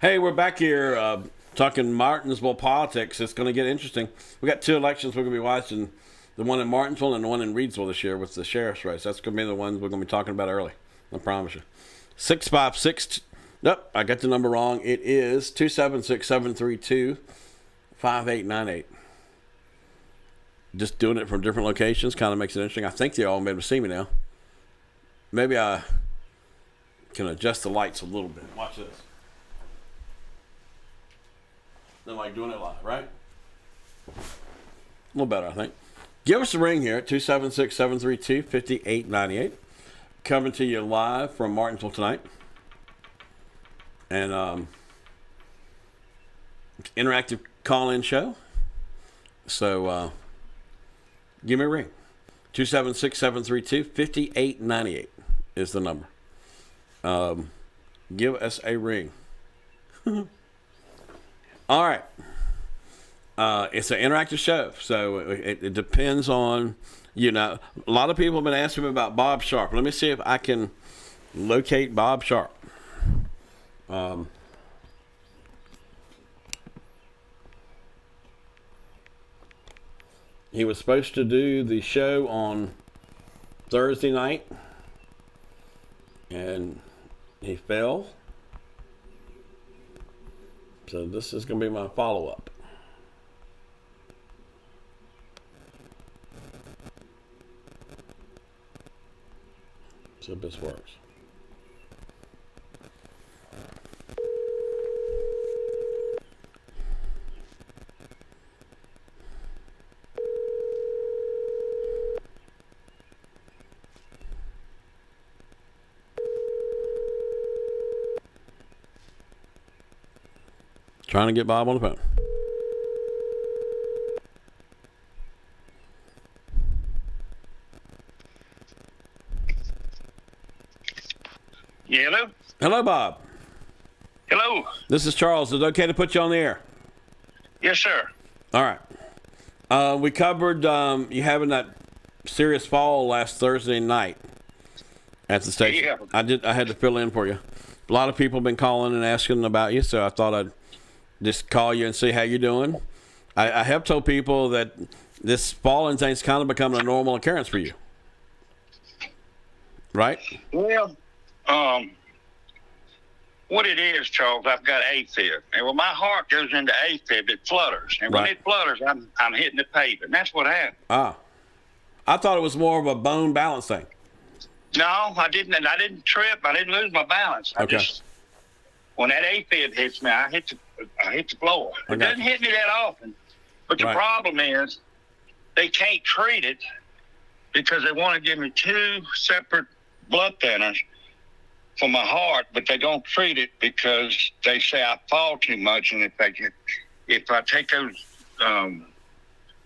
Hey, we're back here talking Martinsville politics. It's going to get interesting. We got two elections we're going to be watching: the one in Martinsville and the one in Reidsville this year with the sheriff's race. That's going to be the ones we're going to be talking about early. I promise you. 656. Nope, I got the number wrong. It is 276-732-5898. Just doing it from different locations kind of makes it interesting. I think they're all able to see me now. Maybe I can adjust the lights a little bit. Watch this. They're like doing it live, right? A little better, I think. Give us a ring here at 276-732-5898. Coming to you live from Martinsville tonight. And interactive call-in show. So give me a ring. 276-732-5898 is the number. Give us a ring. All right. It's an interactive show, so it depends on, a lot of people have been asking me about Bob Sharp. Let me see if I can locate Bob Sharp. He was supposed to do the show on Thursday night, and he fell. So this is going to be my follow-up. So this works. Trying to get Bob on the phone. Yeah, hello? Hello, Bob. Hello? This is Charles. Is it okay to put you on the air? Yes, sir. All right. We covered you having that serious fall last Thursday night at the station. Yeah. I had to fill in for you. A lot of people have been calling and asking about you, so I thought I'd just call you and see how you're doing. I have told people that this falling thing's kind of becoming a normal occurrence for you. Right? Well, what it is, Charles, I've got AFib. And when my heart goes into AFib, it flutters. And when Right. it flutters, I'm hitting the pavement. That's what happened. Ah. I thought it was more of a bone balance thing. No, I didn't trip. I didn't lose my balance. Okay. When that AFib hits me, I hit the floor. It Okay. doesn't hit me that often. But the Right. problem is they can't treat it because they want to give me two separate blood thinners for my heart, but they don't treat it because they say I fall too much, and if I take those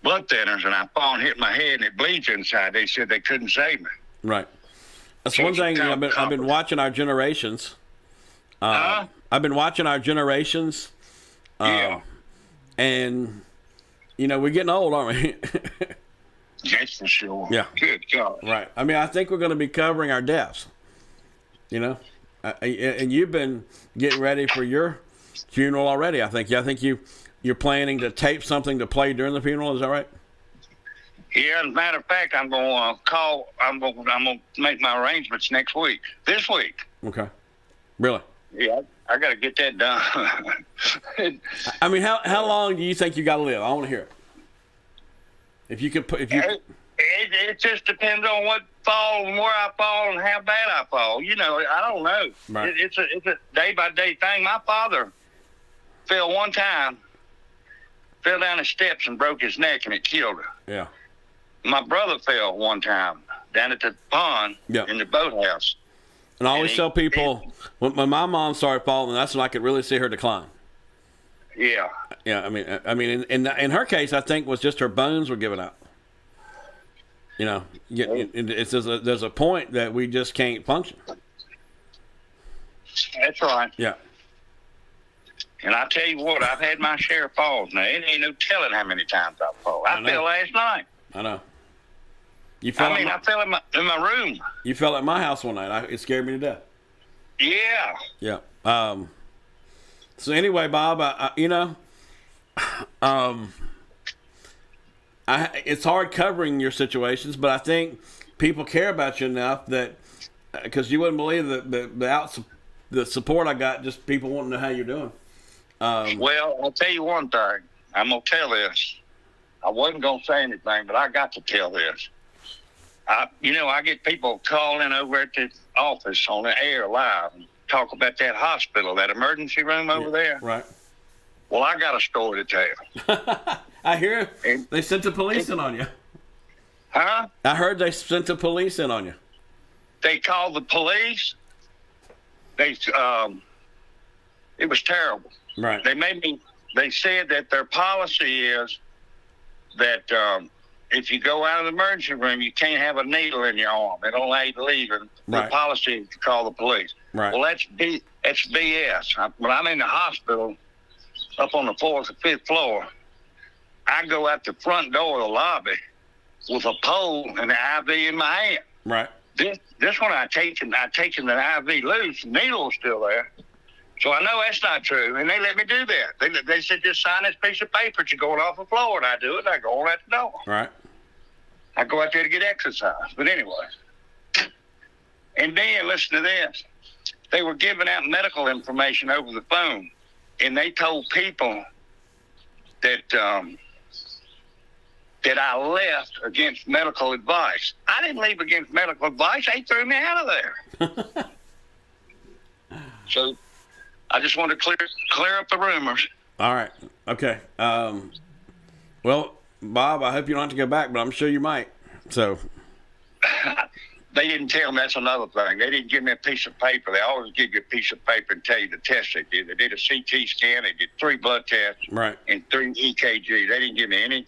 blood thinners and I fall and hit my head and it bleeds inside, they said they couldn't save me. Right. That's one thing. I've been watching our generations. I've been watching our generations. Yeah. And, we're getting old, aren't we? That's for sure. Yeah. Good God. Right. I mean, I think we're going to be covering our deaths. And you've been getting ready for your funeral already. I think you're planning to tape something to play during the funeral. Is that right? Yeah, as a matter of fact, I'm going to call. I'm going to make my arrangements next week. This week. Okay. Really? Yeah, I got to get that done. I mean, how long do you think you got to live? I want to hear it. If you could put, It just depends on what fall and where I fall and how bad I fall. I don't know. Right. It's a day by day thing. My father fell one time, fell down the steps and broke his neck, and it killed her. Yeah. My brother fell one time down at the pond in the boathouse. And I always tell people when my mom started falling, that's when I could really see her decline. Yeah. Yeah. I mean, in her case, I think was just her bones were giving out. There's a point that we just can't function. That's right. Yeah. And I tell you what, I've had my share of falls. Now, it ain't no telling how many times I fall. I fell last night. I know. You I fell in my room. You fell at my house one night. It scared me to death. Yeah. Yeah. So anyway, Bob, it's hard covering your situations, but I think people care about you enough that because you wouldn't believe the support I got, just people wanting to know how you're doing. Well, I'll tell you one thing. I'm gonna tell this. I wasn't gonna say anything, but I got to tell this. I get people calling over at the office on the air live and talk about that hospital, that emergency room over there. Right. Well, I got a story to tell. I hear they sent the police in on you. Huh? I heard they sent the police in on you. They called the police. It was terrible. Right. They said that their policy is that if you go out of the emergency room, you can't have a needle in your arm. They don't allow you to leave. And Right. the policy is to call the police. Right. Well, that's BS. When I'm in the hospital, up on the 4th or 5th floor, I go out the front door of the lobby with a pole and an IV in my hand. Right. This one I taken the IV loose, the needle's still there. So I know that's not true, and they let me do that. They said, just sign this piece of paper that you're going off the floor, and I do it, and I go on out the door. Right. I go out there to get exercise. But anyway. And then, listen to this. They were giving out medical information over the phone, and they told people that that I left against medical advice. I didn't leave against medical advice. They threw me out of there. So I just want to clear up the rumors. All right. Okay. Well, Bob, I hope you don't have to go back, but I'm sure you might. So. They didn't tell me. That's another thing. They didn't give me a piece of paper. They always give you a piece of paper and tell you the test they did. They did a CT scan. They did 3 blood tests. Right. And 3 EKG. They didn't give me any.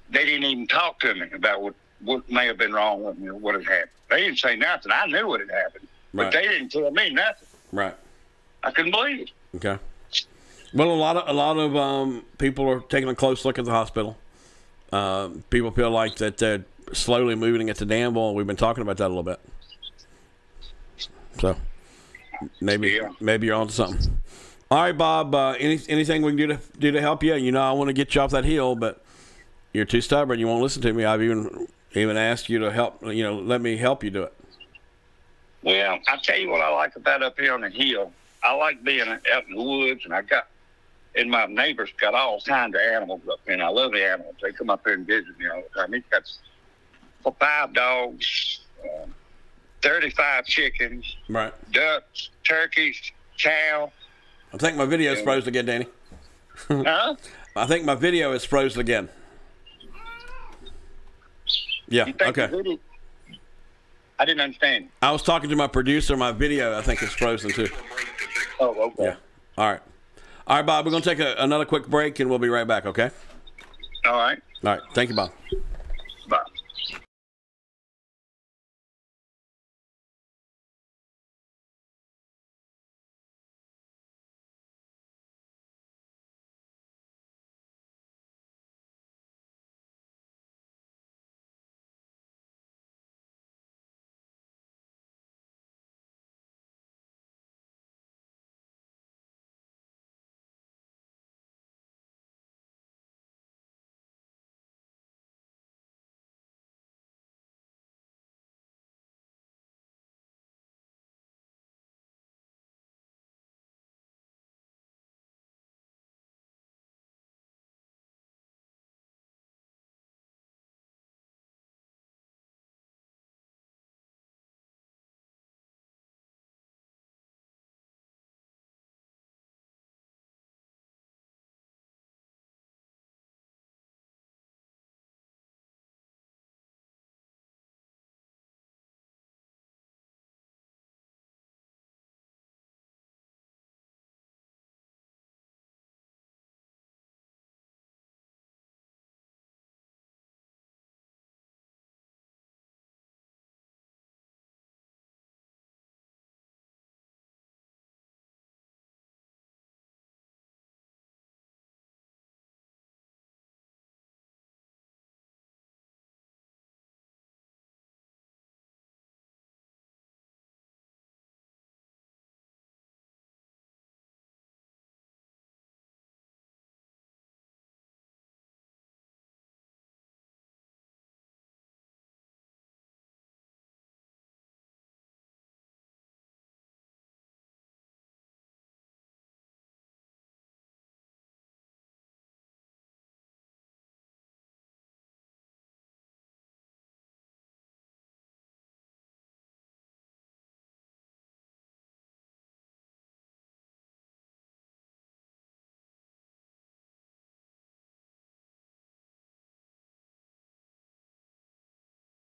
They didn't even talk to me about what may have been wrong with me or what had happened. They didn't say nothing. I knew what had happened. But Right. they didn't tell me nothing. Right. I couldn't believe it. Okay. Well, a lot of people are taking a close look at the hospital. People feel like that they're slowly moving it to Danville. We've been talking about that a little bit. So maybe you're onto something. All right, Bob. Anything we can do to help you? I want to get you off that hill, but you're too stubborn. You won't listen to me. I've even asked you to help. Let me help you do it. Well, I tell you what I like about up here on the hill. I like being out in the woods, and my neighbors got all kinds of animals up here, and I love the animals. They come up here and visit me all the time. He's got 5 dogs, 35 chickens, Right. ducks, turkeys, cow. I think my video is frozen again, Danny. Huh? I think my video is frozen again. Yeah, You think okay. the video- I didn't understand. I was talking to my producer. My video, I think, is frozen too. Oh, okay. Yeah. All right. All right, Bob. We're going to take another quick break, and we'll be right back, okay? All right. All right. Thank you, Bob.